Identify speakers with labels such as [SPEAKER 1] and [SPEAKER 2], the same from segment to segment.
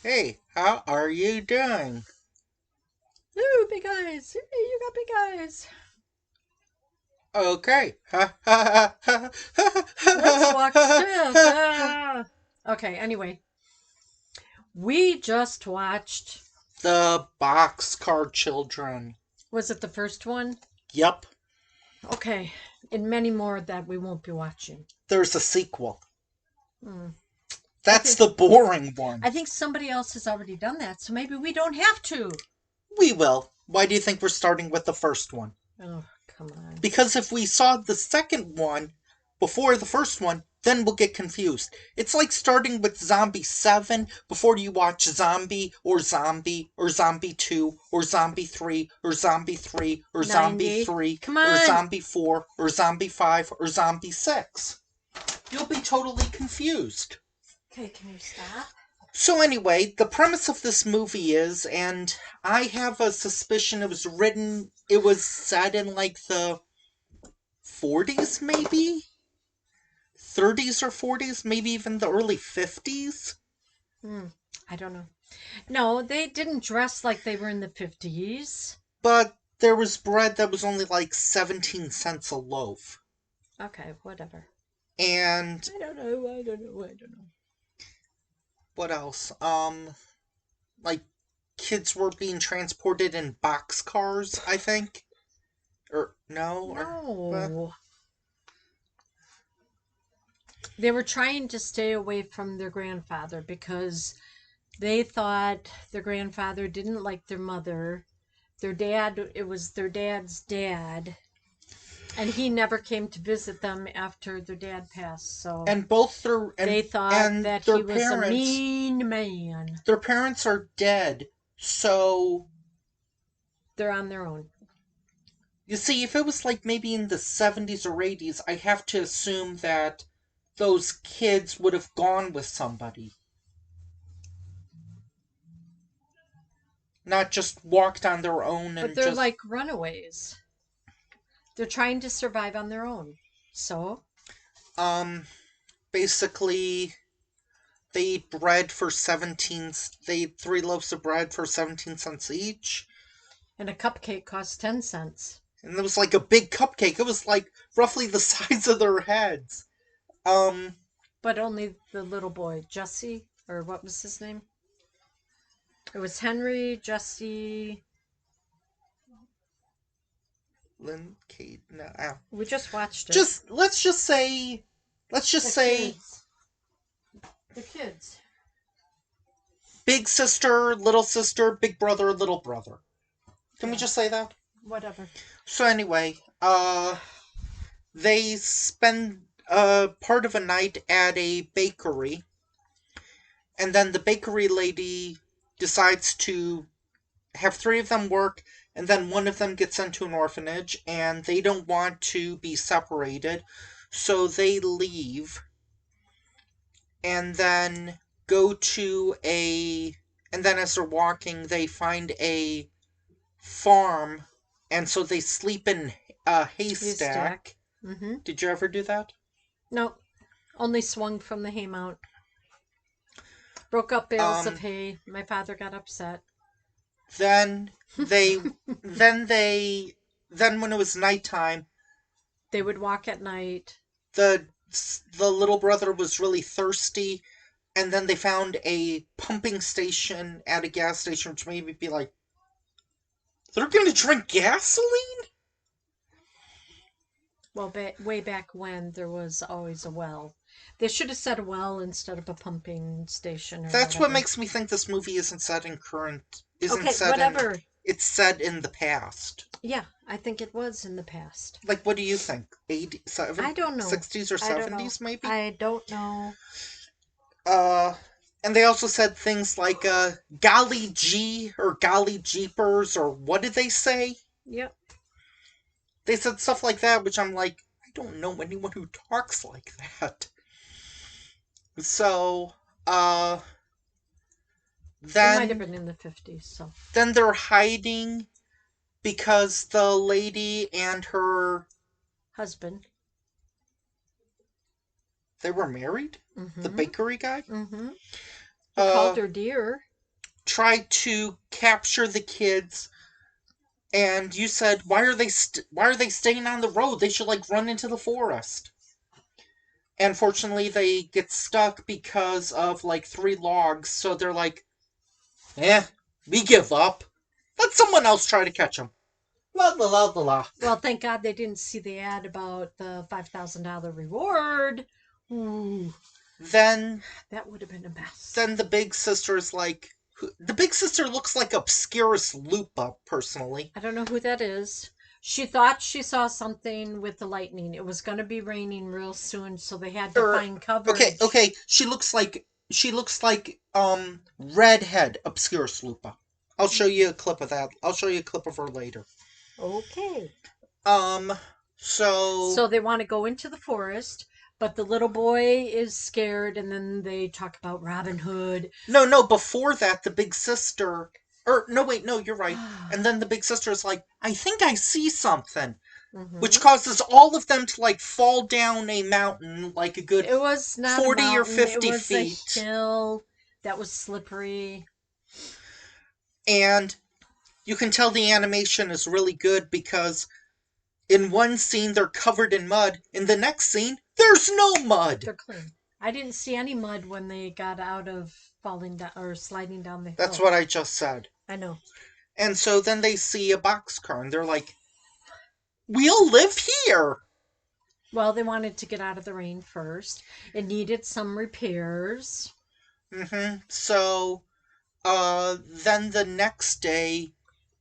[SPEAKER 1] Hey, how are you doing?
[SPEAKER 2] Ooh, big eyes. Hey, you got big eyes.
[SPEAKER 1] Okay.
[SPEAKER 2] Let's walk stiff. Ah. Okay, anyway, we just watched.
[SPEAKER 1] The Boxcar Children.
[SPEAKER 2] Was it the first one?
[SPEAKER 1] Yep,
[SPEAKER 2] Okay, and many more that we won't be watching.
[SPEAKER 1] there's a sequel.
[SPEAKER 2] Hmm. I
[SPEAKER 1] That's
[SPEAKER 2] think
[SPEAKER 1] the boring one.
[SPEAKER 2] I think somebody else has already done that, so maybe we don't have to.
[SPEAKER 1] We will. Why do you think we're starting with the first one?
[SPEAKER 2] Oh, come on.
[SPEAKER 1] Because if we saw the second one before the first one, then we'll get confused. It's like starting with Zombie 7 before you watch Zombie 2 or Zombie 3 or Zombie 3 or Zombie
[SPEAKER 2] 90.
[SPEAKER 1] 3
[SPEAKER 2] Come
[SPEAKER 1] or
[SPEAKER 2] on.
[SPEAKER 1] Zombie 4 or Zombie 5 or Zombie 6. You'll be totally confused.
[SPEAKER 2] Okay, can you stop?
[SPEAKER 1] So anyway, the premise of this movie is, and I have a suspicion it was set in like the 40s maybe? 30s or 40s, maybe even the early 50s.
[SPEAKER 2] Hmm. I don't know. No, they didn't dress like they were in the 50s.
[SPEAKER 1] But there was bread that was only like 17 cents a loaf.
[SPEAKER 2] Okay, whatever.
[SPEAKER 1] And
[SPEAKER 2] I don't know. I don't know. I don't know.
[SPEAKER 1] what else? Like kids were being transported in boxcars, I think. Or no, or what?
[SPEAKER 2] No. They were trying to stay away from their grandfather because they thought their grandfather didn't like their mother. It was their dad's dad, and he never came to visit them after their dad passed. So
[SPEAKER 1] And both their
[SPEAKER 2] they thought
[SPEAKER 1] and
[SPEAKER 2] that he was a
[SPEAKER 1] parents
[SPEAKER 2] mean man.
[SPEAKER 1] their parents are dead. So
[SPEAKER 2] They're on their own.
[SPEAKER 1] you see, if it was like maybe in the 70s or 80s, I have to assume that those kids would have gone with somebody, not just walked on their own
[SPEAKER 2] But
[SPEAKER 1] and
[SPEAKER 2] they're
[SPEAKER 1] just
[SPEAKER 2] like runaways. They're trying to survive on their own. So
[SPEAKER 1] um basically they eat bread for 17 they eat 3 loaves of bread for 17 cents each.
[SPEAKER 2] and a cupcake costs 10 cents.
[SPEAKER 1] And it was like a big cupcake. It was like roughly the size of their heads. Um
[SPEAKER 2] But only the little boy, Jesse, or what was his name? It was Henry, Jesse.
[SPEAKER 1] Lynn Kate no,
[SPEAKER 2] We just watched it.
[SPEAKER 1] just let's just
[SPEAKER 2] The
[SPEAKER 1] say
[SPEAKER 2] kids. The kids.
[SPEAKER 1] big sister, little sister, big brother, little brother. Can we
[SPEAKER 2] Yeah,
[SPEAKER 1] just say that?
[SPEAKER 2] whatever.
[SPEAKER 1] So anyway, they spend part of a night at a bakery, and then the bakery lady decides to have 3 of them work, and then one of them gets sent to an orphanage, and they don't want to be separated, so they leave, and then go to a. And then as they're walking, they find a farm, and so they sleep in a
[SPEAKER 2] Haystack.
[SPEAKER 1] haystack.
[SPEAKER 2] Mm-hmm.
[SPEAKER 1] Did you ever do that?
[SPEAKER 2] No, only swung from the haymount. Broke up bales of
[SPEAKER 1] Um,
[SPEAKER 2] hay. My father got upset.
[SPEAKER 1] then they, then they, then when it was nighttime,
[SPEAKER 2] They would walk at night.
[SPEAKER 1] the the little brother was really thirsty, and then they found a pumping station at a gas station, which made me be like, they're gonna drink gasoline?
[SPEAKER 2] Well, way back when there was always a well. They should have said a well instead of a pumping station or
[SPEAKER 1] That's what
[SPEAKER 2] whatever.
[SPEAKER 1] makes me think this movie isn't
[SPEAKER 2] Okay,
[SPEAKER 1] set in,
[SPEAKER 2] whatever.
[SPEAKER 1] it's set in the past.
[SPEAKER 2] Yeah, I think it was in the past.
[SPEAKER 1] Like, what do you think? 80,
[SPEAKER 2] I
[SPEAKER 1] 7,
[SPEAKER 2] don't know.
[SPEAKER 1] 60s or
[SPEAKER 2] I don't know.
[SPEAKER 1] 70s, maybe?
[SPEAKER 2] I don't know.
[SPEAKER 1] Uh, and they also said things like, golly gee, or golly jeepers, or what did they say?
[SPEAKER 2] Yep.
[SPEAKER 1] They said stuff like that, which I'm like, I don't know anyone who talks like that. So, uh,
[SPEAKER 2] It might have
[SPEAKER 1] then,
[SPEAKER 2] been in the 50s, so.
[SPEAKER 1] then they're hiding because the lady and her,
[SPEAKER 2] Husband.
[SPEAKER 1] they were married? The
[SPEAKER 2] Mm-hmm.
[SPEAKER 1] bakery guy?
[SPEAKER 2] Mm-hmm. He called
[SPEAKER 1] Uh,
[SPEAKER 2] her dear.
[SPEAKER 1] try to capture the kids, and you said, why are they staying on the road? They should like run into the forest. And fortunately, they get stuck because of like 3 logs. So they're like, we give up. Let someone else try to catch them. La la la la la.
[SPEAKER 2] Well, thank God they didn't see the ad about the $5,000 reward. Ooh,
[SPEAKER 1] Then
[SPEAKER 2] that would have been a mess.
[SPEAKER 1] then the big sister's like, the big sister looks like Obscurus Lupa, personally.
[SPEAKER 2] I don't know who that is. She thought she saw something with the lightning. It was going to be raining real soon, so they had to find
[SPEAKER 1] Okay,
[SPEAKER 2] coverage.
[SPEAKER 1] okay. She looks like redhead Obscurus Lupa. I'll show you a clip of that. I'll show you a clip of her later.
[SPEAKER 2] Okay.
[SPEAKER 1] Um, so
[SPEAKER 2] So they want to go into the forest, but the little boy is scared, and then they talk about Robin Hood.
[SPEAKER 1] no, before that, the big sister, or no, wait, no, you're right. And then the big sister is like, I think I see something, which
[SPEAKER 2] Mm-hmm.
[SPEAKER 1] causes all of them to like fall down a mountain like a good
[SPEAKER 2] It was not a
[SPEAKER 1] 40 or
[SPEAKER 2] mountain, it
[SPEAKER 1] 50
[SPEAKER 2] was a
[SPEAKER 1] feet.
[SPEAKER 2] hill that was slippery.
[SPEAKER 1] And you can tell the animation is really good because in one scene they're covered in mud, in the next scene there's no mud.
[SPEAKER 2] They're clean. I didn't see any mud when they got out of falling down or sliding down the
[SPEAKER 1] That's
[SPEAKER 2] hill.
[SPEAKER 1] what I just said.
[SPEAKER 2] I know.
[SPEAKER 1] And so then they see a boxcar and they're like, we'll live here.
[SPEAKER 2] Well, they wanted to get out of the rain first. It needed some repairs.
[SPEAKER 1] So, then the next day,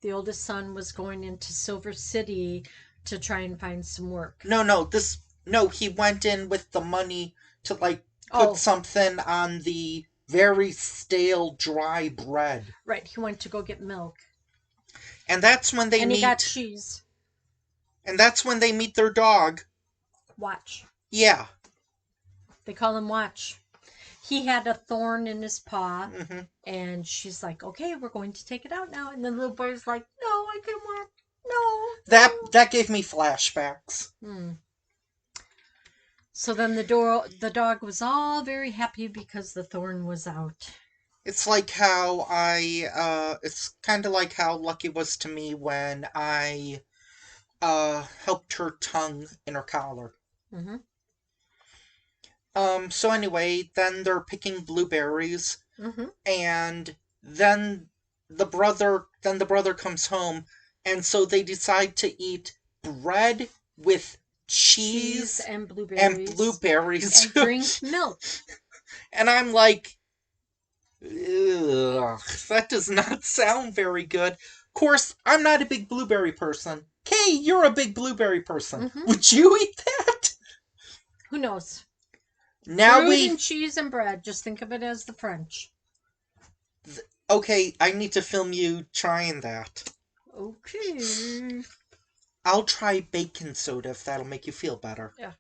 [SPEAKER 2] The oldest son was going into Silver City to try and find some work.
[SPEAKER 1] no, he went in with the money to like put
[SPEAKER 2] Oh,
[SPEAKER 1] something on the very stale, dry bread.
[SPEAKER 2] right. He went to go get milk.
[SPEAKER 1] And that's when they
[SPEAKER 2] And he got
[SPEAKER 1] meet,
[SPEAKER 2] cheese.
[SPEAKER 1] and that's when they meet their dog.
[SPEAKER 2] Watch.
[SPEAKER 1] Yeah.
[SPEAKER 2] They call him Watch. He had a thorn in his paw,
[SPEAKER 1] hmm
[SPEAKER 2] and she's like, "Okay, we're going to take it out now." And the little boy's like, "No, I can walk. No,
[SPEAKER 1] That gave me flashbacks.
[SPEAKER 2] no." So then the dog was all very happy because the thorn was out.
[SPEAKER 1] It's it's kind of like how Lucky was to me when I, helped her tongue in her collar.
[SPEAKER 2] Mm-hmm.
[SPEAKER 1] So anyway, then they're picking blueberries,
[SPEAKER 2] Mm-hmm.
[SPEAKER 1] and then the brother comes home, and so they decide to eat bread with
[SPEAKER 2] Cheese
[SPEAKER 1] cheese
[SPEAKER 2] and
[SPEAKER 1] and
[SPEAKER 2] blueberries
[SPEAKER 1] blueberries.
[SPEAKER 2] and drink milk.
[SPEAKER 1] And I'm like, ugh, that does not sound very good. Of course, I'm not a big blueberry person. Kay, you're a big blueberry person.
[SPEAKER 2] Mm-hmm.
[SPEAKER 1] Would you eat that?
[SPEAKER 2] Who knows?
[SPEAKER 1] Now
[SPEAKER 2] Fruit
[SPEAKER 1] we
[SPEAKER 2] and cheese and bread. Just think of it as the French.
[SPEAKER 1] Okay, I need to film you trying that.
[SPEAKER 2] Okay.
[SPEAKER 1] I'll try baking soda if that'll make you feel better.
[SPEAKER 2] Yeah.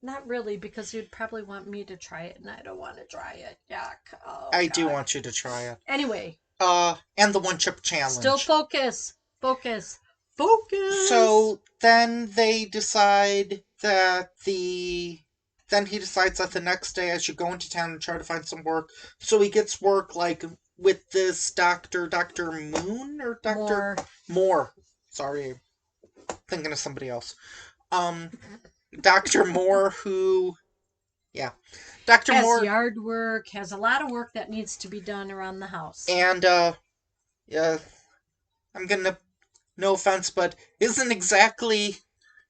[SPEAKER 2] Not really, because you'd probably want me to try it, and I don't want to try it. Yuck. Oh,
[SPEAKER 1] I
[SPEAKER 2] God.
[SPEAKER 1] do want you to try it.
[SPEAKER 2] Anyway,
[SPEAKER 1] And the one chip challenge.
[SPEAKER 2] still focus. Focus. Focus.
[SPEAKER 1] So then they decide that then he decides that the next day I should go into town and try to find some work. So he gets work like with this Dr. Moon or Dr. Moore. Sorry, thinking of somebody else. Dr. Moore, who, yeah, Dr.
[SPEAKER 2] Has
[SPEAKER 1] Moore,
[SPEAKER 2] yard work, has a lot of work that needs to be done around the house.
[SPEAKER 1] and yeah, I'm gonna, no offense, but isn't exactly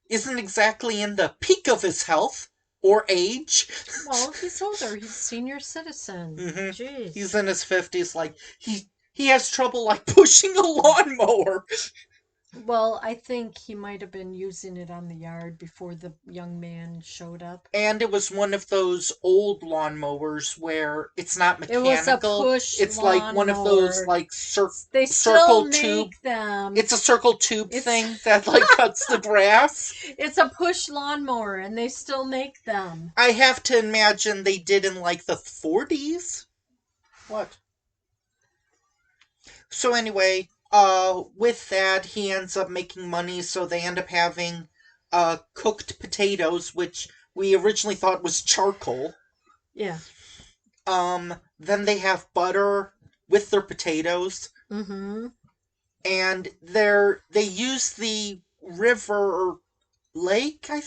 [SPEAKER 1] in the peak of his health or age.
[SPEAKER 2] Well, he's older. He's a senior citizen. Jeez.
[SPEAKER 1] He's in his 50s. Like he has trouble like pushing a lawnmower.
[SPEAKER 2] Well, I think he might have been using it on the yard before the young man showed up.
[SPEAKER 1] And it was one of those old lawnmowers where it's not
[SPEAKER 2] It was a
[SPEAKER 1] mechanical.
[SPEAKER 2] push
[SPEAKER 1] It's like one of those
[SPEAKER 2] lawnmower.
[SPEAKER 1] like
[SPEAKER 2] They
[SPEAKER 1] circle
[SPEAKER 2] still
[SPEAKER 1] tube.
[SPEAKER 2] make them.
[SPEAKER 1] It's a circle tube
[SPEAKER 2] It's-
[SPEAKER 1] thing that like cuts the grass.
[SPEAKER 2] It's a push lawnmower, and they still make them.
[SPEAKER 1] I have to imagine they did in like the 40s. What? So anyway, with that, he ends up making money, so they end up having cooked potatoes, which we originally thought was charcoal.
[SPEAKER 2] Yeah.
[SPEAKER 1] Then they have butter with their potatoes,
[SPEAKER 2] Mm-hmm.
[SPEAKER 1] and they use the river or lake.
[SPEAKER 2] It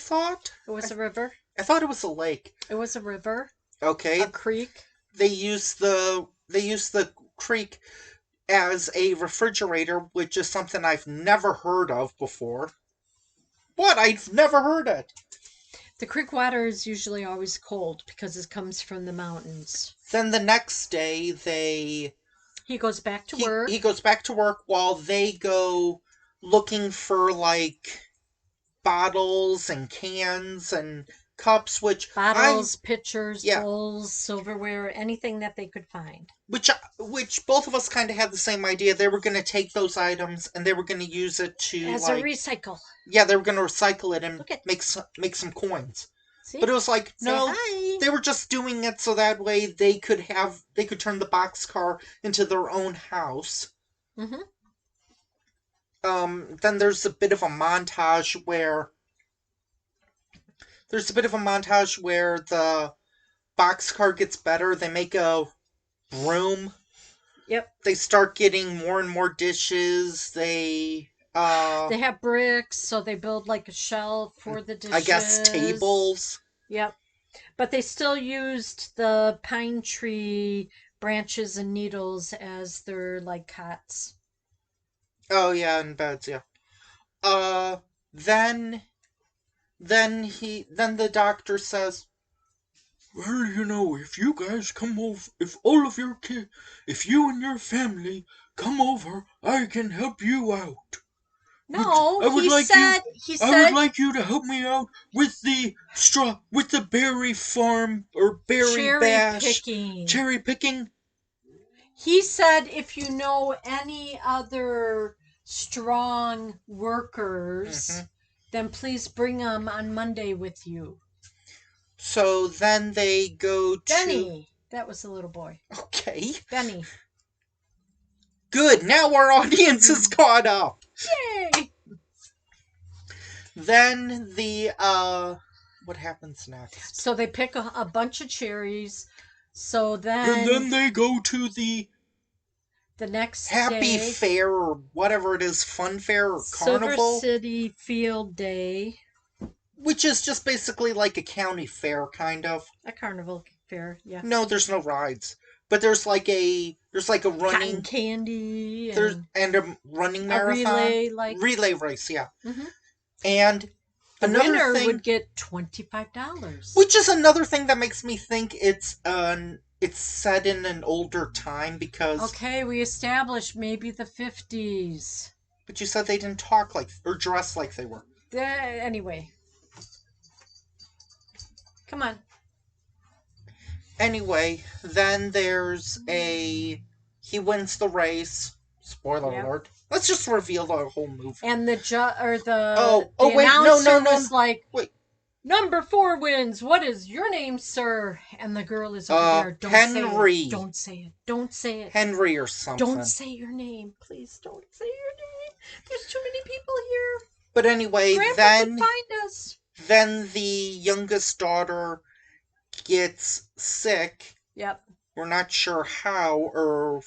[SPEAKER 2] was
[SPEAKER 1] I,
[SPEAKER 2] a river.
[SPEAKER 1] I thought it was a lake.
[SPEAKER 2] It was a river. A
[SPEAKER 1] Okay,
[SPEAKER 2] creek.
[SPEAKER 1] they use the creek as a refrigerator, which is something I've never heard of before. What? I've never heard it.
[SPEAKER 2] The creek water is usually always cold because it comes from the mountains.
[SPEAKER 1] Then the next day, they
[SPEAKER 2] He goes back to
[SPEAKER 1] he
[SPEAKER 2] work.
[SPEAKER 1] goes back to work while they go looking for like bottles and cans and cups,
[SPEAKER 2] Bottles, pitchers,
[SPEAKER 1] yeah,
[SPEAKER 2] bowls, silverware, anything that they could find.
[SPEAKER 1] which both of us kind of had the same idea. They were going to take those items and they were going to use it to
[SPEAKER 2] As a
[SPEAKER 1] like,
[SPEAKER 2] recycle.
[SPEAKER 1] yeah, they were going to recycle it and
[SPEAKER 2] Look at,
[SPEAKER 1] make some coins. But
[SPEAKER 2] see?
[SPEAKER 1] it was like,
[SPEAKER 2] Say
[SPEAKER 1] no,
[SPEAKER 2] hi.
[SPEAKER 1] they were just doing it so that way they could turn the boxcar into their own house.
[SPEAKER 2] Mm-hmm.
[SPEAKER 1] Then there's a bit of a montage where the boxcar gets better. They make a broom.
[SPEAKER 2] Yep.
[SPEAKER 1] They start getting more and more dishes.
[SPEAKER 2] They have bricks, so they build like a shelf for the
[SPEAKER 1] I guess,
[SPEAKER 2] dishes.
[SPEAKER 1] tables.
[SPEAKER 2] Yep. But they still used the pine tree branches and needles as their like cots.
[SPEAKER 1] Oh yeah, and beds. Yeah. Uh, then then the doctor says, well, if you guys come over, if all of your kids, if you and your family come over, I can help you out. Would
[SPEAKER 2] No,
[SPEAKER 1] I would like you
[SPEAKER 2] he
[SPEAKER 1] I would
[SPEAKER 2] said
[SPEAKER 1] like you to help me out with the berry farm or berry
[SPEAKER 2] cherry
[SPEAKER 1] bash,
[SPEAKER 2] picking.
[SPEAKER 1] cherry picking.
[SPEAKER 2] He said if you know any other strong workers,
[SPEAKER 1] Hmm.
[SPEAKER 2] then please bring them on Monday with you.
[SPEAKER 1] So then they go to,
[SPEAKER 2] Benny, that was the little boy.
[SPEAKER 1] okay,
[SPEAKER 2] Benny.
[SPEAKER 1] good. Now our audience is caught up.
[SPEAKER 2] Yay!
[SPEAKER 1] Then what happens next?
[SPEAKER 2] So they pick a bunch of cherries. So
[SPEAKER 1] And
[SPEAKER 2] then
[SPEAKER 1] then they go to the
[SPEAKER 2] the next
[SPEAKER 1] happy
[SPEAKER 2] day,
[SPEAKER 1] fair or whatever it is, fun fair or
[SPEAKER 2] Silver
[SPEAKER 1] carnival,
[SPEAKER 2] City Field Day,
[SPEAKER 1] which is just basically like a county fair, kind of.
[SPEAKER 2] a carnival fair, yeah.
[SPEAKER 1] No, there's no rides, but there's like a
[SPEAKER 2] Cotton
[SPEAKER 1] running
[SPEAKER 2] candy
[SPEAKER 1] there's
[SPEAKER 2] and
[SPEAKER 1] and a running
[SPEAKER 2] a
[SPEAKER 1] marathon
[SPEAKER 2] relay like.
[SPEAKER 1] relay race, yeah.
[SPEAKER 2] Hmm.
[SPEAKER 1] And
[SPEAKER 2] The
[SPEAKER 1] another
[SPEAKER 2] winner
[SPEAKER 1] thing,
[SPEAKER 2] would get $25.
[SPEAKER 1] which is another thing that makes me think it's set in an older time because,
[SPEAKER 2] Okay, we established maybe the 50s.
[SPEAKER 1] but you said they didn't talk like or dress like they were.
[SPEAKER 2] Anyway, come on.
[SPEAKER 1] Anyway, then there's a he wins the race. Spoiler
[SPEAKER 2] Yep.
[SPEAKER 1] alert. Let's just reveal the whole movie.
[SPEAKER 2] And
[SPEAKER 1] Oh,
[SPEAKER 2] the
[SPEAKER 1] wait, no,
[SPEAKER 2] announcer
[SPEAKER 1] no, no,
[SPEAKER 2] was like,
[SPEAKER 1] wait.
[SPEAKER 2] "Number 4 wins. What is your name, sir?" And the girl is over there. Don't
[SPEAKER 1] Henry.
[SPEAKER 2] say it. Don't say it. Don't say it.
[SPEAKER 1] Henry or something.
[SPEAKER 2] Don't say your name. Please don't say your name. There's too many people here.
[SPEAKER 1] But anyway,
[SPEAKER 2] Grandpa could find us.
[SPEAKER 1] then the youngest daughter gets sick.
[SPEAKER 2] Yep.
[SPEAKER 1] We're not sure how or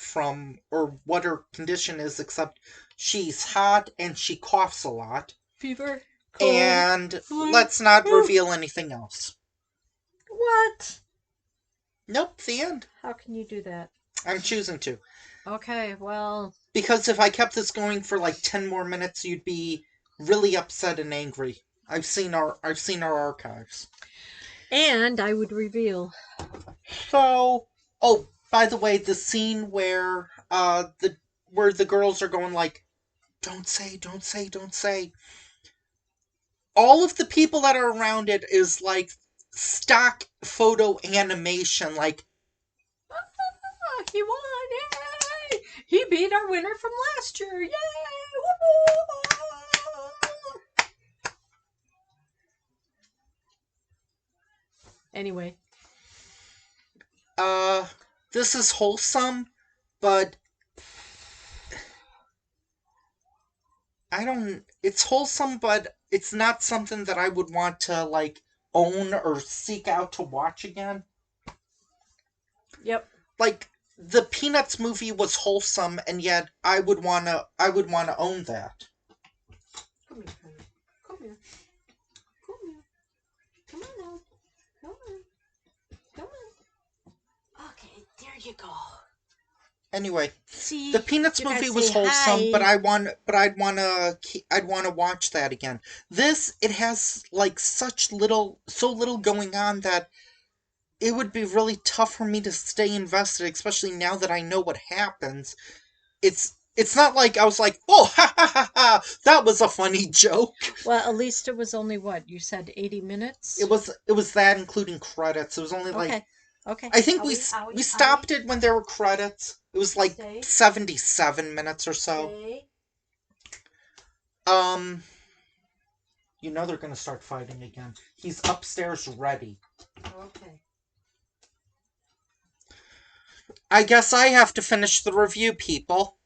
[SPEAKER 1] what her condition is, except she's hot and she coughs a lot.
[SPEAKER 2] Fever. Cold.
[SPEAKER 1] And
[SPEAKER 2] flu.
[SPEAKER 1] let's not reveal anything else.
[SPEAKER 2] What?
[SPEAKER 1] Nope, the end.
[SPEAKER 2] How can you do that?
[SPEAKER 1] I'm choosing to.
[SPEAKER 2] Okay, well.
[SPEAKER 1] Because if I kept this going for like 10 more minutes, you'd be really upset and angry. I've seen our archives.
[SPEAKER 2] And I would reveal.
[SPEAKER 1] So, oh, by the way, the scene where the girls are going like, don't say, don't say, don't say. All of the people that are around it is like stock photo animation, like,
[SPEAKER 2] Oh, he won! Yay! He beat our winner from last year! Yay! Anyway.
[SPEAKER 1] This is wholesome, but it's wholesome, but it's not something that I would want to like own or seek out to watch again.
[SPEAKER 2] Yep.
[SPEAKER 1] Like, the Peanuts movie was wholesome, and yet I would wanna own that.
[SPEAKER 2] Come here, honey. Come here. Come here. Come on now. Come on. Come on. Okay, there you go.
[SPEAKER 1] Anyway, the
[SPEAKER 2] See,
[SPEAKER 1] Peanuts
[SPEAKER 2] you gotta
[SPEAKER 1] movie was
[SPEAKER 2] say
[SPEAKER 1] wholesome, but
[SPEAKER 2] hi.
[SPEAKER 1] I'd wanna watch that again. This, it has like so little going on that it would be really tough for me to stay invested, especially now that I know what happens. It's not like I was like, oh, ha ha ha ha, that was a funny joke.
[SPEAKER 2] Well, at least it was only what? You said 80
[SPEAKER 1] It
[SPEAKER 2] minutes?
[SPEAKER 1] was it was that including credits. It was only like,
[SPEAKER 2] Okay. Okay.
[SPEAKER 1] I think
[SPEAKER 2] Owie,
[SPEAKER 1] we
[SPEAKER 2] owie,
[SPEAKER 1] stopped
[SPEAKER 2] owie.
[SPEAKER 1] it when there were credits. It was like
[SPEAKER 2] Stay.
[SPEAKER 1] 77 minutes or so.
[SPEAKER 2] Stay.
[SPEAKER 1] Um, they're gonna start fighting again. He's upstairs ready.
[SPEAKER 2] Okay.
[SPEAKER 1] I guess I have to finish the review, people.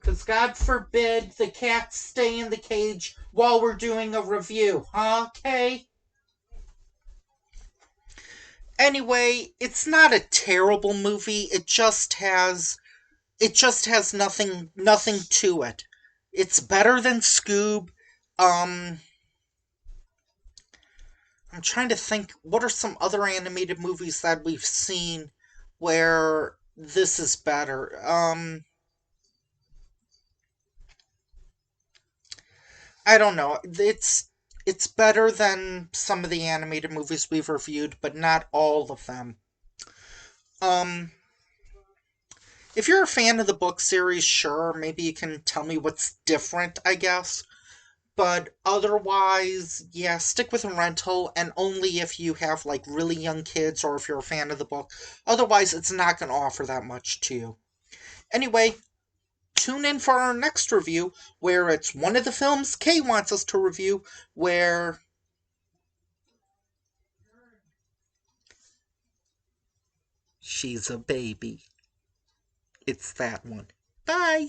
[SPEAKER 1] Because God forbid the cats stay in the cage while we're doing a review, huh, Kay? Anyway, it's not a terrible movie. It just has nothing to it. It's better than Scoob. Um I'm trying to think, what are some other animated movies that we've seen where this is better? I don't know. It's better than some of the animated movies we've reviewed, but not all of them. Um if you're a fan of the book series, sure, maybe you can tell me what's different, I guess. But otherwise, yeah, stick with a rental, and only if you have like really young kids or if you're a fan of the book. Otherwise, it's not going to offer that much to you. Anyway, tune in for our next review, where it's one of the films Kay wants us to review, where she's a baby. It's that one. Bye!